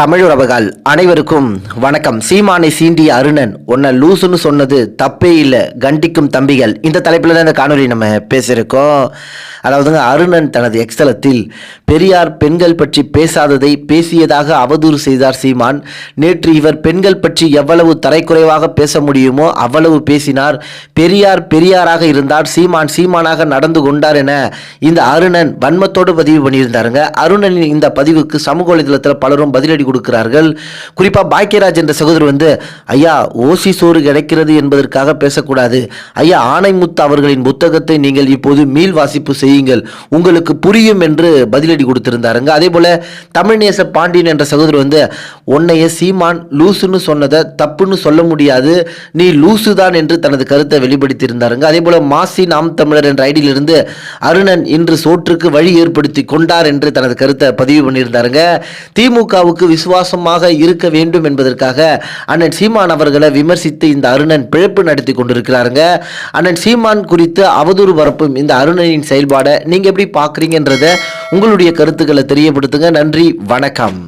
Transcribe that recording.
தமிழ் உறவுகள் அனைவருக்கும் வணக்கம். சீமானை சீண்டிய அருணன் உன்னை லூசுன்னு சொன்னது தப்பே இல்லை, கண்டிக்கும் தம்பிகள். இந்த தலைப்பில் தான் இந்த காணொலி நம்ம பேசியிருக்கோம். அதாவதுங்க, அருணன் தனது எக்ஸலத்தில் பெரியார் பெண்கள் பற்றி பேசாததை பேசியதாக அவதூறு செய்தார் சீமான். நேற்று இவர் பெண்கள் பற்றி எவ்வளவு தரைக்குறைவாக பேச முடியுமோ அவ்வளவு பேசினார். பெரியார் பெரியாராக இருந்தார், சீமான் சீமானாக நடந்து கொண்டார் என இந்த அருணன் வன்மத்தோடு பதிவு பண்ணியிருந்தாருங்க. அருணனின் இந்த பதிவுக்கு சமூக வலைதளத்தில் பலரும் பதிலடி கொடுக்கிறார்கள். குறிப்பா பாக்கியராஜ் என்ற சகோதரர் ஐயா, ஓசி சோறு கிடைக்கிறது என்பதற்காக பேசக்கூடாது. ஐயா, ஆணைமுத்து அவர்களின் புத்தகத்தை நீங்கள் இப்போது மீள் வாசிப்பு செய்யுங்கள், உங்களுக்கு புரியும் என்று பதிலடி கொடுத்திருந்தாருங்க. அதே போல தமிழ்நேச பாண்டியன் என்ற சகோதரர் உன்னைய சீமான் லூசுன்னு சொன்னதை தப்புன்னு சொல்ல முடியாது, நீ லூசு தான் என்று தனது கருத்தை வெளிப்படுத்தியிருந்தாருங்க. அதே போல மாசி நாம் தமிழர் என்ற ஐடியிலிருந்து அருணன் இன்று சோற்றுக்கு வழி ஏற்படுத்தி கொண்டார் என்று தனது கருத்தை பதிவு பண்ணியிருந்தாருங்க. திமுகவுக்கு விசுவாசமாக இருக்க வேண்டும் என்பதற்காக அண்ணன் சீமான் அவர்களை விமர்சித்து இந்த அருணன் பிழைப்பு நடத்தி கொண்டிருக்கிறாருங்க. அண்ணன் சீமான் குறித்து அவதூறு பரப்பும் இந்த அருணனின் செயல்பாடை நீங்க எப்படி பார்க்குறீங்கன்றத உங்களுடைய கருத்துக்களை தெரியப்படுத்துங்க. நன்றி, வணக்கம்.